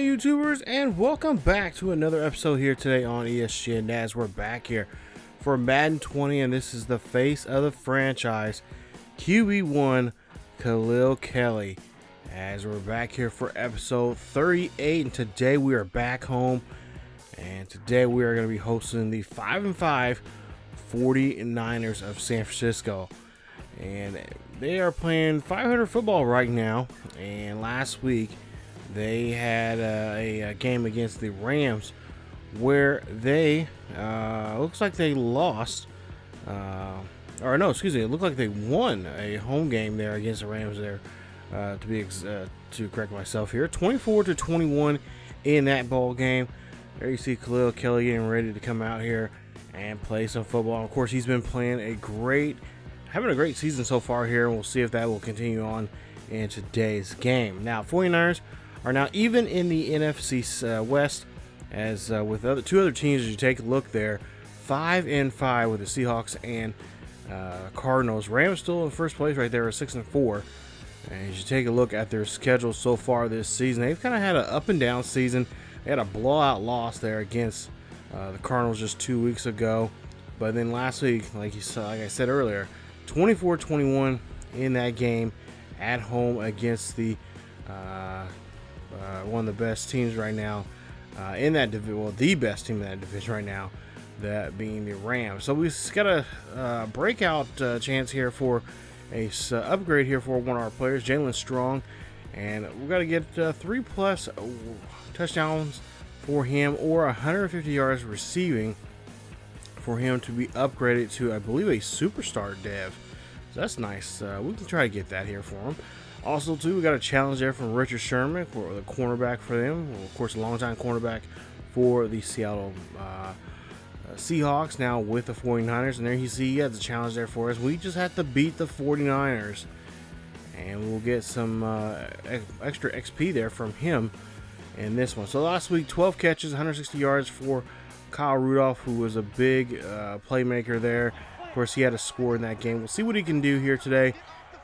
Hey YouTubers, and welcome back to another episode here today on ESGNet. As we're back here for Madden 20, and this is the face of the franchise, QB1 Khalil Kelley. As we're back here for episode 38, and today we are back home, and today we are going to be hosting the 5-5 49ers of San Francisco. And they are playing 500 football right now, and last week they had a game against the Rams where they looks like they lost, or no, excuse me, it looked like they won a home game there against the Rams there, to correct myself here, 24-21 in that ball game. There you see Khalil Kelley getting ready to come out here and play some football. And of course, he's been playing having a great season so far here, and we'll see if that will continue on in today's game. Now, 49ers are now even in the NFC West, as with two other teams. As you take a look there, 5-5 with the Seahawks and Cardinals. Rams still in first place right there at 6-4. And as you take a look at their schedule so far this season, they've kind of had an up and down season. They had a blowout loss there against the Cardinals just 2 weeks ago, but then last week, like I said earlier, 24-21 in that game at home against the one of the best teams right now in that division. Well, the best team in that division right now, that being the Rams. So we've got a breakout chance here for a upgrade here for one of our players, Jalen Strong, and we've got to get 3+ touchdowns for him, or 150 yards receiving for him to be upgraded to, I believe, a superstar dev. So that's nice. We can try to get that here for him. Also, too, we got a challenge there from Richard Sherman, for the cornerback for them. Well, of course, a longtime cornerback for the Seattle Seahawks, now with the 49ers. And there you see he has a challenge there for us. We just have to beat the 49ers, and we'll get some extra XP there from him in this one. So last week, 12 catches, 160 yards for Kyle Rudolph, who was a big playmaker there. Of course, he had a score in that game. We'll see what he can do here today,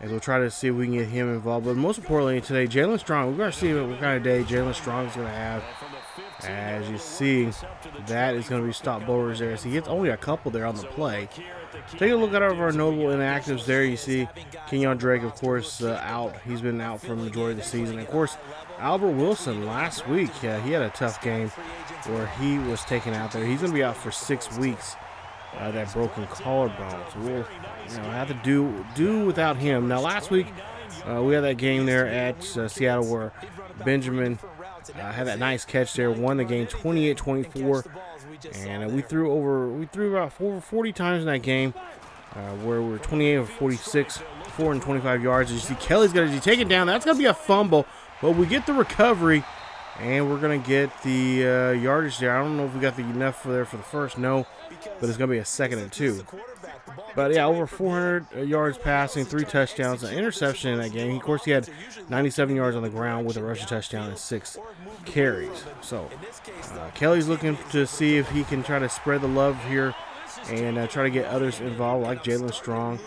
as we'll try to see if we can get him involved. But most importantly today, Jalen Strong. We're going to see what kind of day Jalen Strong is going to have. As you see, that is going to be stop blowers there. So he gets only a couple there on the play. Take a look at our notable inactives there. You see Kenyon Drake, of course, out. He's been out for the majority of the season. Of course, Albert Wilson last week, he had a tough game where he was taken out there. He's going to be out for 6 weeks. That broken collarbone. So we'll have to do without him. Now, last week we had that game there at Seattle where Benjamin had that nice catch there, won the game 28-24, and we threw about 40 times in that game, where we were 28 of 46, 425 yards. As you see, Kelly's going to take it down. That's going to be a fumble, but we get the recovery, and we're going to get the yardage there. I don't know if we got enough for the first. No. But it's going to be a 2nd and 2. But yeah, over 400 yards passing, 3 touchdowns, an interception in that game. Of course, he had 97 yards on the ground with a rushing touchdown and 6 carries. So Kelly's looking to see if he can try to spread the love here and try to get others involved, like Jalen Strong,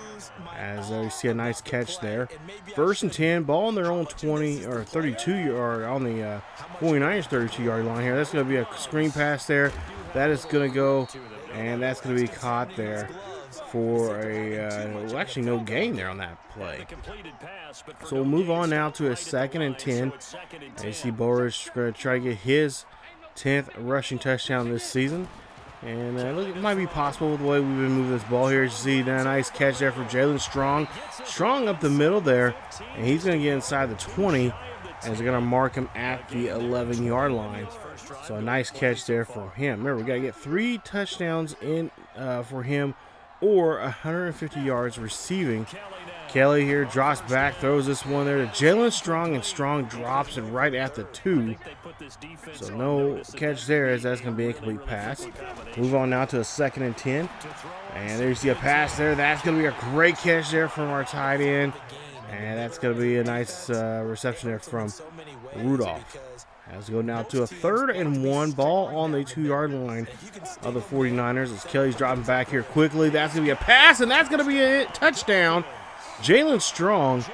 as you see a nice catch there. 1st and 10, ball on their own 20 or 32, or on the 49ers 32-yard line here. That's going to be a screen pass there. That is going to go, and that's going to be caught there for actually no gain there on that play. So we'll move on now to a 2nd and 10. You see Ballage going to try to get his 10th rushing touchdown this season. And look, it might be possible with the way we've been moving this ball here. You see that nice catch there for Jalen Strong. Strong up the middle there, and he's going to get inside the 20, and they're going to mark him at the 11-yard line. So a nice catch there for him. Remember, we got to get 3 touchdowns in for him, or 150 yards receiving. Kelley here drops back, throws this one there to Jalen Strong, and Strong drops it right at the 2. So no catch there, as that's going to be an incomplete pass. Move on now to a 2nd and 10. And there you see a pass there. That's going to be a great catch there from our tight end. And that's going to be a nice reception there from Rudolph. As we go now to a 3rd and 1, ball on the 2-yard line of the 49ers, as Kelly's dropping back here quickly. That's going to be a pass, and that's going to be a touchdown. Jalen Strong,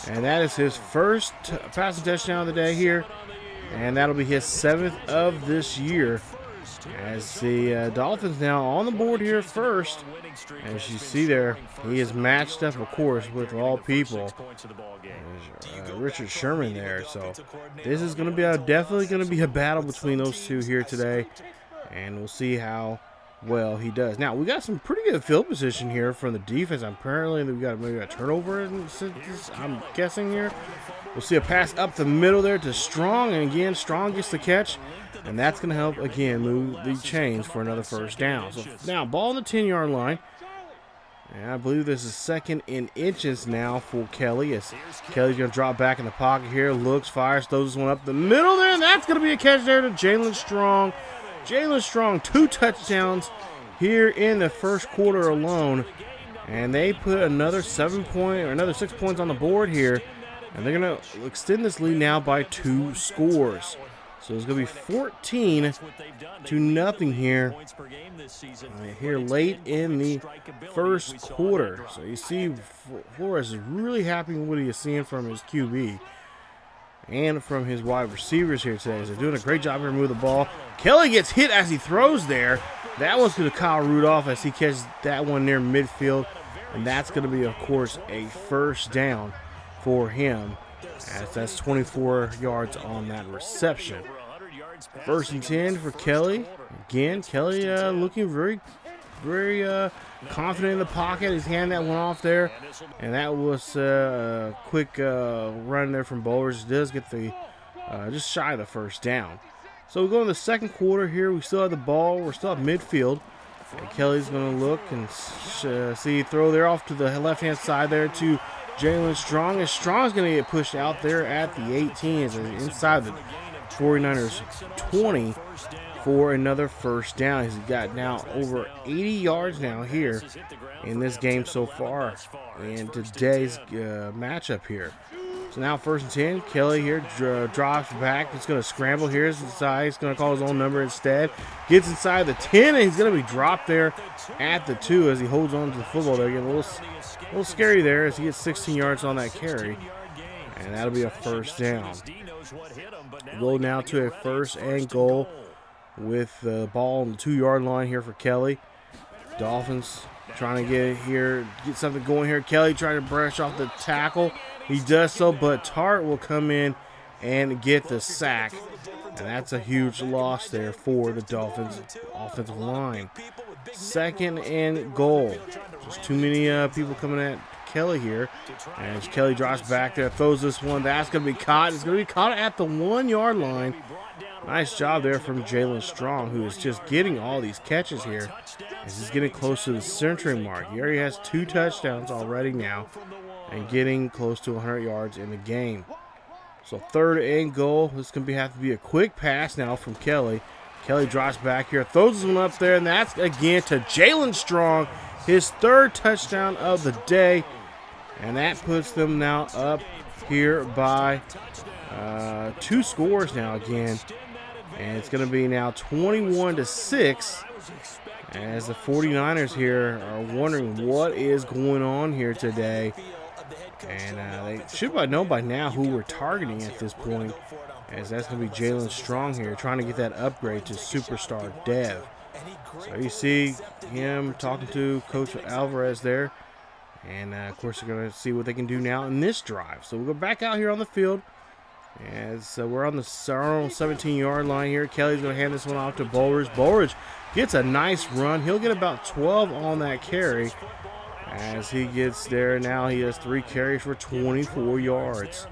and that is his first passing touchdown of the day here. and that'll be his 7th of this year. As the Dolphins now on the board here first. As you see there, he is matched up, of course, with all people. Richard Sherman there. So this is going to be definitely going to be a battle between those two here today, and we'll see how well he does. Now we got some pretty good field position here from the defense. Apparently we got maybe a turnover. I'm guessing here. We'll see a pass up the middle there to Strong, and again Strong gets the catch. And that's going to help, again, move the chains for another first down. So now, ball on the 10-yard line. And I believe this is 2nd and inches now for Kelley. As Kelley's going to drop back in the pocket here. Looks, fires, throws this one up the middle there. And that's going to be a catch there to Jalen Strong. Jalen Strong, 2 touchdowns here in the first quarter alone. And they put another 6 points on the board here. And they're going to extend this lead now by 2 scores. So it's going to be 14-0 here, here late in the first quarter. So you see Flores is really happy with what he is seeing from his QB and from his wide receivers here today. So they're doing a great job here moving the ball. Kelley gets hit as he throws there. That one's going to Kyle Rudolph as he catches that one near midfield. And that's going to be, of course, a first down for him, as that's 24 yards on that reception. 1st and 10 for Kelley. Again, Kelley looking very confident in the pocket. He's handing that one off there. And that was a quick run there from Ballage. Does get the just shy of the first down. So we go in the second quarter here. We still have the ball. We're still at midfield. And Kelley's going to look and see throw there off to the left-hand side there to Jalen Strong. And Strong's going to get pushed out there at the 18 as inside the 49ers 20 for another first down. He's got now over 80 yards now here in this game so far in today's matchup here. So now 1st and 10. Kelley here drops back. He's going to scramble here. Inside. He's going to call his own number instead. Gets inside the 10, and he's going to be dropped there at the 2 as he holds on to the football there. Getting a little scary there as he gets 16 yards on that carry. And that'll be a first down. We'll go now to a 1st and goal with the ball on the 2-yard line here for Kelley. Dolphins trying to get something going here. Kelley trying to brush off the tackle. He does so, but Tart will come in and get the sack. And that's a huge loss there for the Dolphins offensive line. 2nd and goal. Just too many people coming at Kelley here. And Kelley drops back there, throws this one. That's going to be caught. It's going to be caught at the 1-yard line. Nice job there from Jalen Strong, who is just getting all these catches here as he's getting close to the century mark. He already has 2 touchdowns already now and getting close to 100 yards in the game. So 3rd and goal. This is going to have to be a quick pass now from Kelley. Kelley drops back here, throws this one up there, and that's again to Jalen Strong, his 3rd touchdown of the day. And that puts them now up here by 2 scores now again. And it's going to be now 21-6 as the 49ers here are wondering what is going on here today. And they should know by now who we're targeting at this point, as that's going to be Jalen Strong here trying to get that upgrade to superstar dev. So you see him talking to Coach Alvarez there. And, of course, they're going to see what they can do now in this drive. So we'll go back out here on the field. As we're on the 17-yard line here. Kelley's going to hand this one off to Ballage. Ballage gets a nice run. He'll get about 12 on that carry. As he gets there, now he has 3 carries for 24 yards.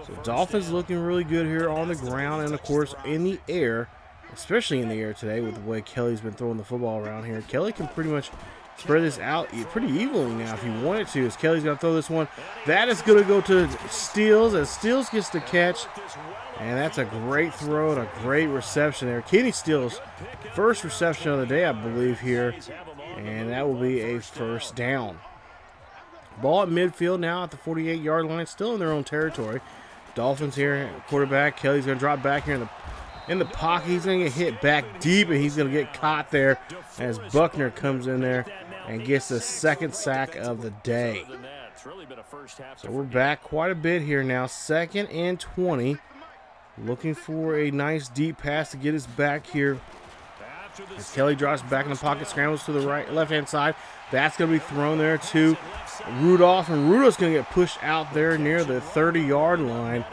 So Dolphins looking really good here on the ground and, of course, in the air, especially in the air today with the way Kelley's been throwing the football around here. Kelley can pretty much spread this out pretty evenly now if he wanted to, as Kelley's going to throw this one. That is going to go to Steele, as Steele gets the catch. And that's a great throw and a great reception there. Kenny Steele's 1st reception of the day, I believe, here. And that will be a first down. Ball at midfield now at the 48-yard line, still in their own territory. Dolphins here, quarterback. Kelley's going to drop back here in the pocket. He's going to get hit back deep, and he's going to get caught there as Buckner comes in there and gets the 2nd sack of the day. So we're back quite a bit here now. 2nd and 20 looking for a nice deep pass to get us back here. As Kelley drops back in the pocket, scrambles to the left-hand side. That's going to be thrown there to Rudolph, and Rudolph's going to get pushed out there near the 30-yard line.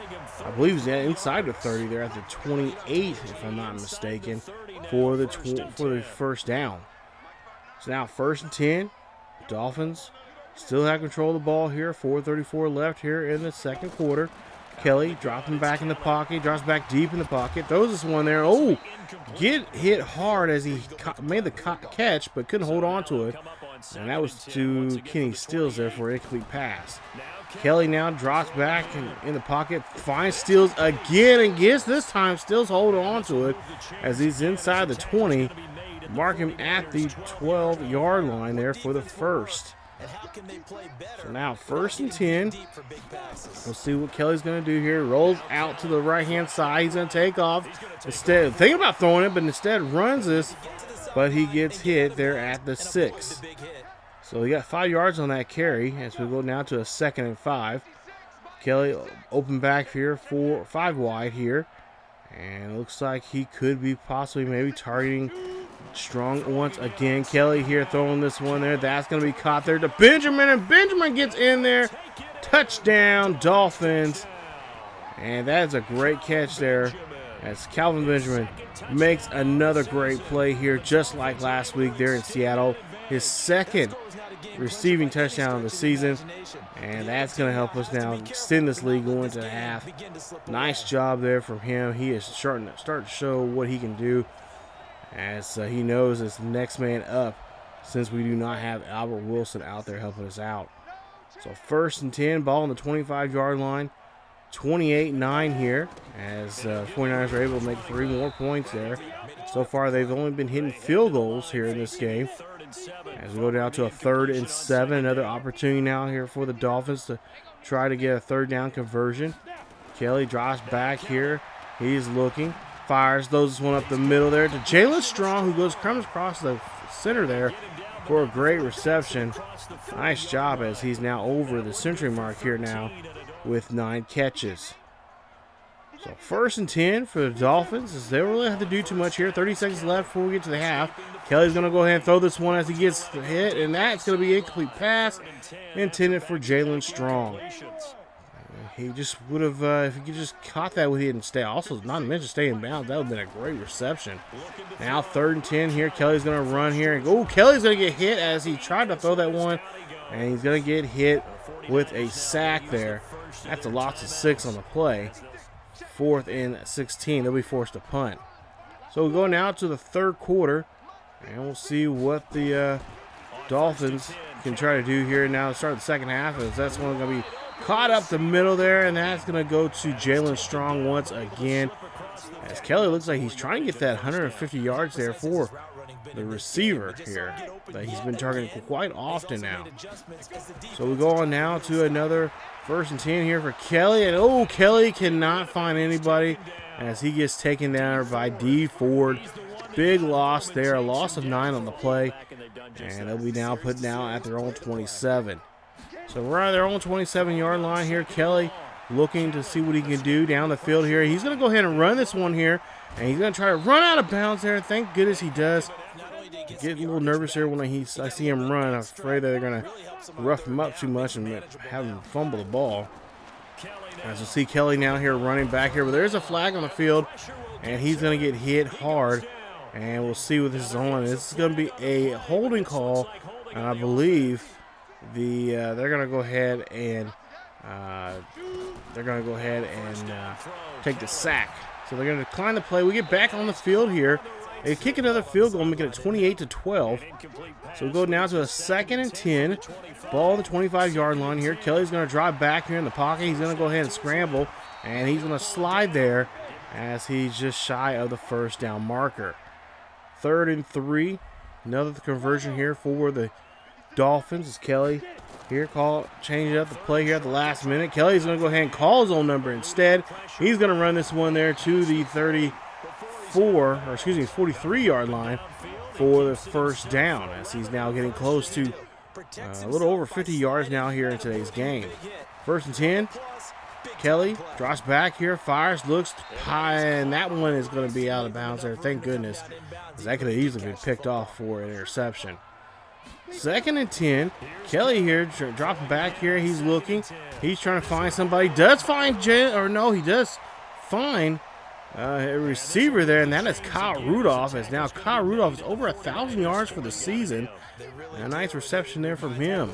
I believe he's inside the 30 there at the 28, if I'm not mistaken, for the first down. So now 1st and 10. Dolphins still have control of the ball here. 4:34 left here in the second quarter. Kelley dropping back in the pocket, drops back deep in the pocket, throws this one there. Oh, get hit hard as he made the catch, but couldn't hold on to it. And that was to Kenny Stills there for an incomplete pass. Kelley now drops back in the pocket, finds Stills again, and gets this time Stills holding on to it as he's inside the 20. Mark him at the 12-yard line there for the first. So now 1st and 10. We'll see what Kelley's going to do here. Rolls out to the right-hand side. He's going to take off. Instead, thinking about throwing it, but instead runs this. But he gets hit there at the 6. So he got 5 yards on that carry as we go now to a 2nd and 5. Kelley open back here for 5 wide here. And it looks like he could be possibly maybe targeting Strong once again. Kelley here throwing this one there. That's going to be caught there to Benjamin, and Benjamin gets in there. Touchdown, Dolphins. And that is a great catch there as Calvin Benjamin makes another great play here, just like last week there in Seattle. His 2nd receiving touchdown of the season. And that's going to help us now extend this lead going to half. Nice job there from him. He is starting to show what he can do, as he knows it's the next man up since we do not have Albert Wilson out there helping us out. So 1st and 10, ball on the 25-yard line. 28-9 here as 49ers are able to make 3 more points there. So far they've only been hitting field goals here in this game. As we go down to a 3rd and 7, another opportunity now here for the Dolphins to try to get a 3rd down conversion. Kelley drops back here. He's looking. Fires, throws this one up the middle there to Jalen Strong, who comes across the center there for a great reception. Nice job as he's now over the century mark here now with 9 catches. So 1st and 10 for the Dolphins, as they don't really have to do too much here. 30 seconds left before we get to the half. Kelley's going to go ahead and throw this one as he gets hit, and that's going to be an incomplete pass intended for Jalen Strong. He just would have, if he could just caught that with it and stay, also not to mention stay in bounds, that would have been a great reception. Now 3rd and 10 here. Kelley's going to run here. And Kelley's going to get hit as he tried to throw that one, and he's going to get hit with a sack there. That's a loss of 6 on the play. 4th and 16. They'll be forced to punt. So we'll go now to the 3rd quarter, and we'll see what the Dolphins can try to do here now to start the second half, as that's one going to be caught up the middle there, and that's going to go to Jalen Strong once again. As Kelley looks like he's trying to get that 150 yards there for the receiver here that he's been targeting quite often now. So we go on now to another 1st and 10 here for Kelley, and Kelley cannot find anybody as he gets taken down by D Ford. Big loss there, a loss of 9 on the play, and they'll be now put down at their own 27. So we're on their own 27-yard line here. Kelley looking to see what he can do down the field here. He's going to go ahead and run this one here, and he's going to try to run out of bounds there. Thank goodness he does. Get a little nervous here when I see him run. I'm afraid that they're going to rough him up too much and have him fumble the ball. As we see Kelley now here running back here, but there's a flag on the field, and he's going to get hit hard. And we'll see what this is on. This is going to be a holding call, and I believe they're going to go ahead and take the sack. So they're going to decline the play. We get back on the field here. They kick another field goal, making it 28-12. So we go now to a 2nd and 10. Ball on the 25-yard line here. Kelley's going to drive back here in the pocket. He's going to go ahead and scramble, and he's going to slide there as he's just shy of the 1st down marker. 3rd and 3. Another conversion here for the Dolphins as Kelley here change up the play here at the last minute. Kelley's going to go ahead and call his own number instead. He's going to run this one there to the 43-yard line for the 1st down, as he's now getting close to a little over 50 yards now here in today's game. 1st and 10. Kelley drops back here, fires, looks high, and that one is going to be out of bounds there. Thank goodness, because that could have easily been picked off for an interception. 2nd and 10. Kelley here dropping back here. He's looking. He's trying to find somebody. Does find he does find a receiver there, and that is Kyle Rudolph. As now Kyle Rudolph is over 1,000 yards for the season. A nice reception there from him.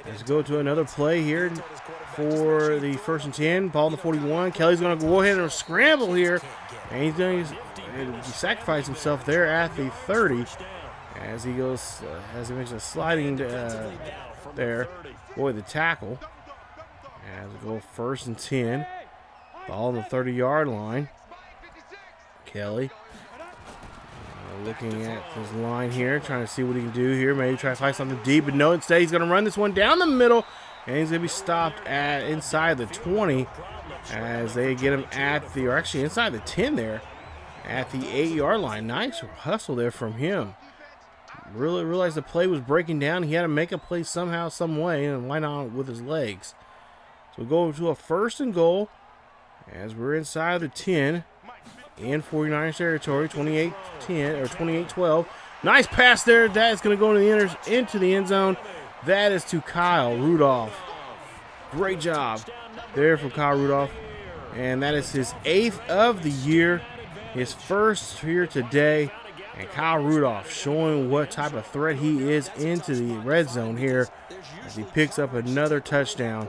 Let's go to another play here for the 1st and 10. Ball to 41. Kelley's going to go ahead and scramble here, and he's going to sacrifice himself there at the 30 as he goes, as he makes a sliding there. Boy, the tackle. As we go 1st and 10. Ball on the 30-yard line. Kelley looking at his line here, trying to see what he can do here. Maybe try to find something deep, but no, instead he's going to run this one down the middle, and he's going to be stopped at inside the 20 as they get him at the, or actually inside the 10 there, at the 8-yard line. Nice hustle there from him. Really realized the play was breaking down. He had to make a play somehow, some way, and why not with his legs? So we go to a 1st and goal as we're inside the 10 in 49ers territory, 28-10 or 28-12. Nice pass there. That is going to go into the end zone. That is to Kyle Rudolph. Great job there from Kyle Rudolph, and that is his 8th of the year, his 1st here today. And Kyle Rudolph showing what type of threat he is into the red zone here as he picks up another touchdown.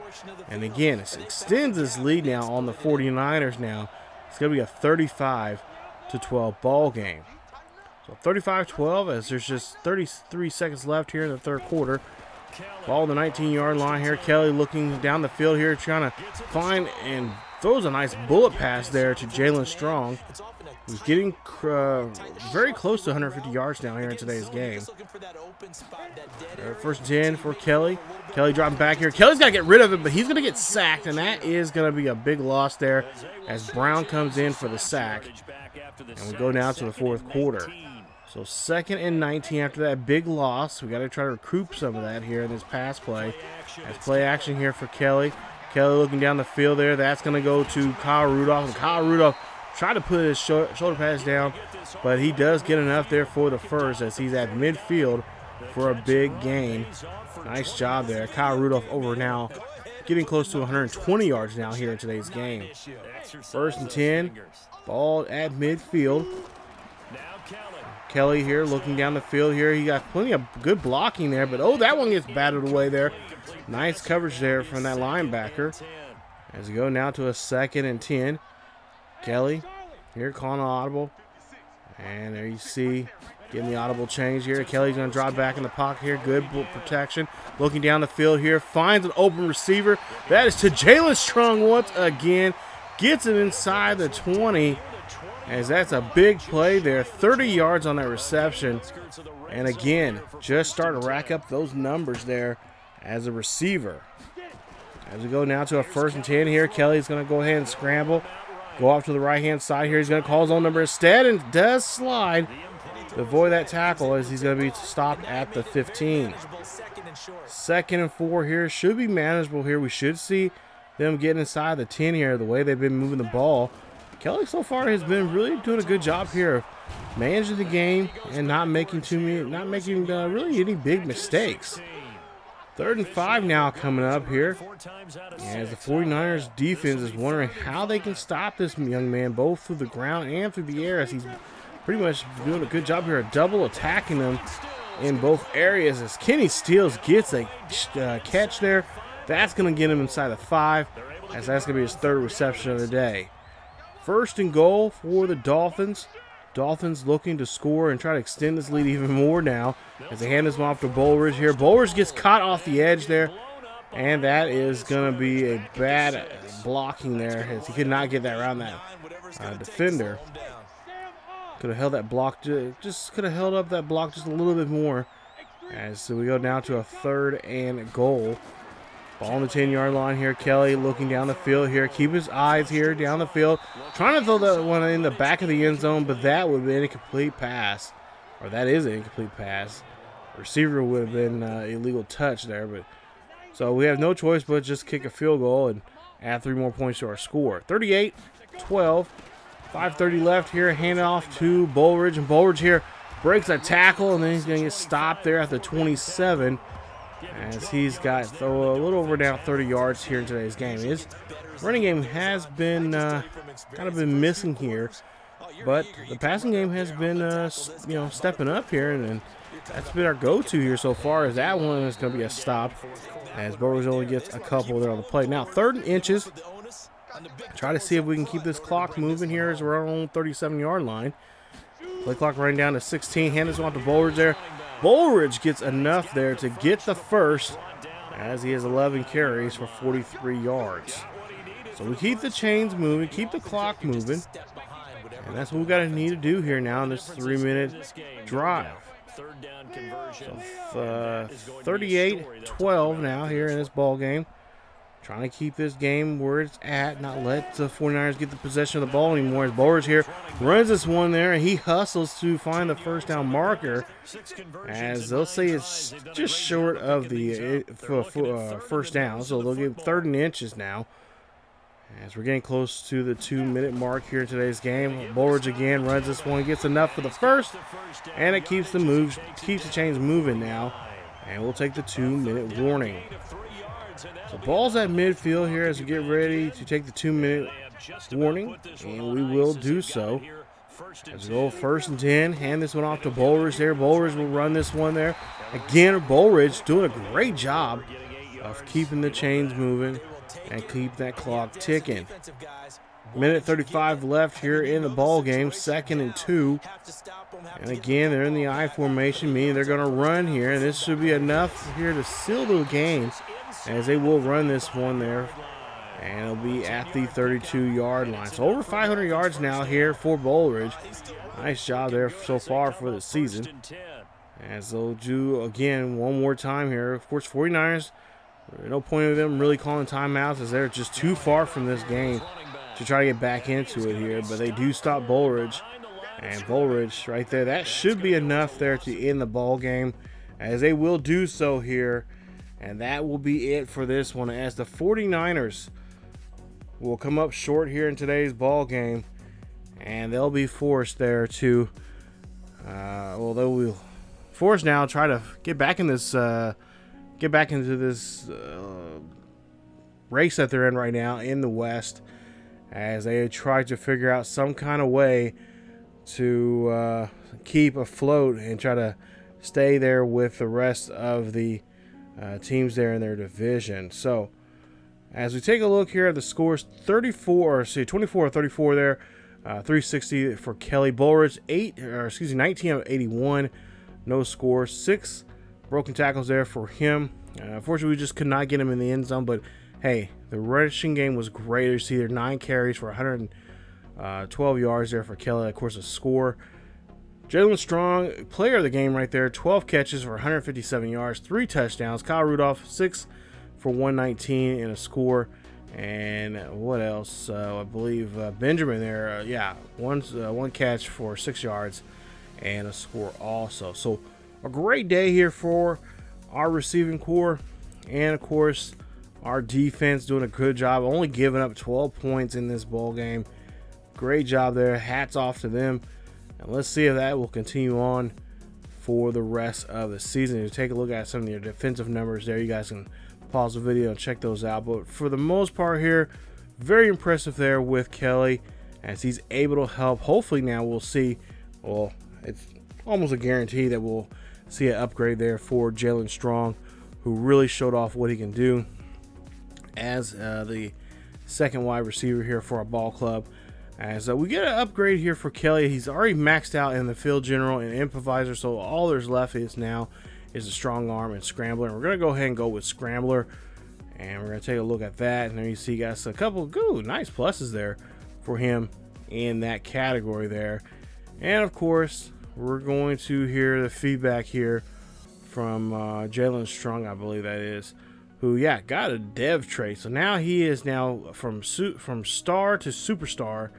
And again, it extends his lead now on the 49ers now. It's going to be a 35-12 ball game. So 35-12 as there's just 33 seconds left here in the 3rd quarter. Ball on the 19-yard line here. Kelley looking down the field here, trying to find and throws a nice bullet pass there to Jalen Strong, who's getting very close to 150 yards now here in today's game. 1st and 10 for Kelley. Kelley dropping back here. Kelley's got to get rid of it, but he's going to get sacked, and that is going to be a big loss there as Brown comes in for the sack. And we go now to the 4th quarter. So 2nd and 19 after that big loss. We got to try to recoup some of that here in this pass play. As play action here for Kelley. Kelley looking down the field there. That's going to go to Kyle Rudolph, and Kyle Rudolph tried to put his shoulder pads down, but he does get enough there for the first as he's at midfield for a big gain. Nice job there. Kyle Rudolph over now, getting close to 120 yards now here in today's game. 1st and 10, ball at midfield. Kelley here looking down the field here. He got plenty of good blocking there, but oh, that one gets batted away there. Nice coverage there from that linebacker. As we go now to a 2nd and 10. Kelley here calling an audible, and there you see getting the audible change here. Kelly's going to drop back in the pocket here. Good protection. Looking down the field here, finds an open receiver. That is to Jalen Strong once again. Gets it inside the 20, as that's a big play there. 30 yards on that reception, and again, just starting to rack up those numbers there as a receiver. As we go now to a 1st and 10 here, Kelley's going to go ahead and scramble. Go off to the right-hand side here. He's going to call his own number instead and does slide to avoid that tackle as he's going to be stopped at the 15. 2nd and 4 here. Should be manageable here. We should see them getting inside the 10 here the way they've been moving the ball. Kelley so far has been really doing a good job here of managing the game and not making really any big mistakes. 3rd and 5 now coming up here, as the 49ers defense is wondering how they can stop this young man both through the ground and through the air, as he's pretty much doing a good job here of double attacking them in both areas. As Kenny Stills gets a catch there, that's going to get him inside the 5, as that's going to be his 3rd reception of the day. 1st and goal for the Dolphins. Dolphins looking to score and try to extend this lead even more now as they hand this one off to Ballage here. Ballage gets caught off the edge there, and that is going to be a bad blocking there as he could not get that around that defender. Could have held that block, just could have held up that block just a little bit more. As we go down to a 3rd and goal. Ball on the 10-yard line here. Kelley looking down the field here. Keep his eyes here down the field. Trying to throw that one in the back of the end zone, but that would have been an incomplete pass. Or that is an incomplete pass. Receiver would have been illegal touch there. But so we have no choice but just kick a field goal add 3 more points to our score. 38-12, 5:30 left here. Hand off to Ballage, and Ballage here breaks a tackle, and then he's going to get stopped there at the 27, as he's got a little over now 30 yards here in today's game. His running game has been kind of been missing here, but the passing game has been stepping up here, and that's been our go-to here so far. As that one is going to be a stop, as Ballage only gets a couple there on the play. Now 3rd and inches. Try to see if we can keep this clock moving here as we're on our own 37-yard line. Play clock running down to 16. Hand this one off to Ballage there. Ballage gets enough there to get the first, as he has 11 carries for 43 yards. So we keep the chains moving, keep the clock moving, and that's what we got to need to do here now in this 3-minute drive. So 38-12 now here in this ball game. Trying to keep this game where it's at, not let the 49ers get the possession of the ball anymore. As Ballage here runs this one there, and he hustles to find the first down marker, as they'll say it's just short of the first down. So they'll get 3rd and inches now, as we're getting close to the 2-minute mark here in today's game. Ballage again runs this one, gets enough for the first, and it keeps the chains moving now, and we'll take the 2-minute warning. So ball's at midfield here as we get ready to take the 2-minute warning, and we will do so. As we go 1st and 10, hand this one off to Ballage there. Ballage will run this one there. Again, Ballage doing a great job of keeping the chains moving and keep that clock ticking. Minute 35 left here in the ball game, 2nd and 2. And again, they're in the I formation, meaning they're going to run here, and this should be enough here to seal the game, as they will run this one there, and it'll be at the 32-yard line. So over 500 yards now here for Ballage. Nice job there so far for the season. As they'll do again one more time here. Of course, 49ers, no point of them really calling timeouts, as they're just too far from this game to try to get back into it here. But they do stop Ballage, and Ballage right there, that should be enough there to end the ball game, as they will do so here. And that will be it for this one, as the 49ers will come up short here in today's ball game, and they'll be forced there to they'll be forced now to try to get back into this race that they're in right now in the West, as they try to figure out some kind of way to keep afloat and try to stay there with the rest of the teams there in their division. So as we take a look here at the scores, 24-34 there, 360 for Kelley. Ballage 19 of 81, no score, 6 broken tackles there for him. Unfortunately, we just could not get him in the end zone, but hey, the rushing game was great. You see there 9 carries for 112 yards there for Kelley, of course a score. Jalen Strong, player of the game right there, 12 catches for 157 yards, 3 touchdowns. Kyle Rudolph, 6 for 119 and a score. And what else? I believe Benjamin there, one catch for 6 yards and a score also. So a great day here for our receiving core, and of course our defense doing a good job, only giving up 12 points in this ball game. Great job there. Hats off to them. And let's see if that will continue on for the rest of the season. You take a look at some of your defensive numbers there. You guys can pause the video and check those out. But for the most part here, very impressive there with Kelley, as he's able to help. Hopefully now we'll see, well, it's almost a guarantee that we'll see an upgrade there for Jalen Strong, who really showed off what he can do as the second wide receiver here for our ball club. As we get an upgrade here for Kelley. He's already maxed out in the field general and improviser, so all there's left is now is a strong arm and scrambler. And we're going to go ahead and go with scrambler, and we're going to take a look at that. And there you see, guys, a couple good, nice pluses there for him in that category there. And of course, we're going to hear the feedback here from Jalen Strong, I believe that is, who got a dev trait. So now he is now from star to superstar,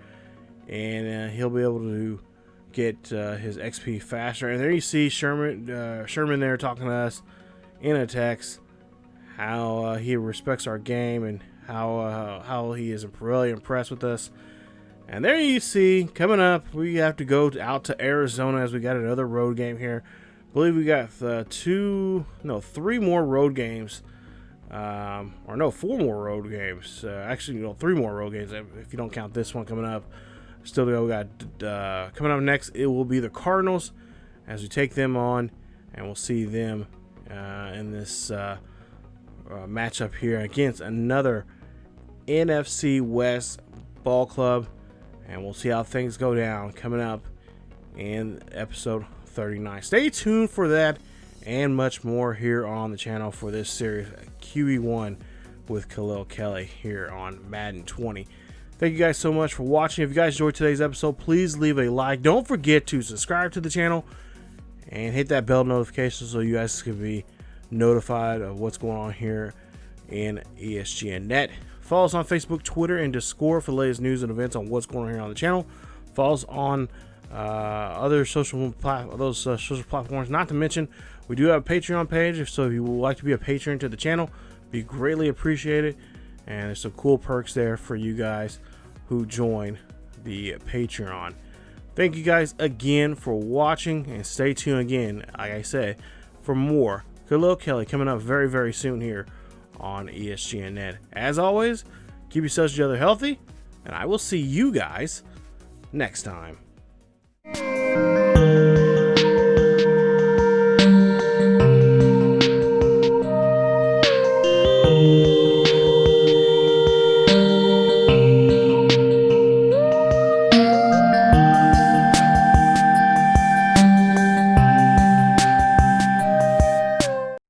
and he'll be able to get his XP faster. And there you see Sherman there talking to us in a text, how he respects our game and how he is really impressed with us. And there you see, coming up, we have to go out to Arizona as we got another road game here. I believe we got 3 more road games. 4 more road games. Actually, 3 more road games if you don't count this one coming up. Still to go. We got coming up next, it will be the Cardinals as we take them on, and we'll see them in this matchup here against another NFC West ball club. And we'll see how things go down coming up in episode 39. Stay tuned for that and much more here on the channel for this series, QB1 with Khalil Kelley here on Madden 20. Thank you guys so much for watching. If you guys enjoyed today's episode, please leave a like. Don't forget to subscribe to the channel and hit that bell notification so you guys can be notified of what's going on here in ESGNet. Follow us on Facebook, Twitter, and Discord for the latest news and events on what's going on here on the channel. Follow us on other social platforms. Not to mention, we do have a Patreon page, so if you would like to be a patron to the channel, be greatly appreciated. And there's some cool perks there for you guys who join the Patreon. Thank you guys again for watching, and stay tuned again, like I said, for more Khalil Kelley coming up very, very soon here on ESGNet. As always, keep yourselves each other healthy, and I will see you guys next time.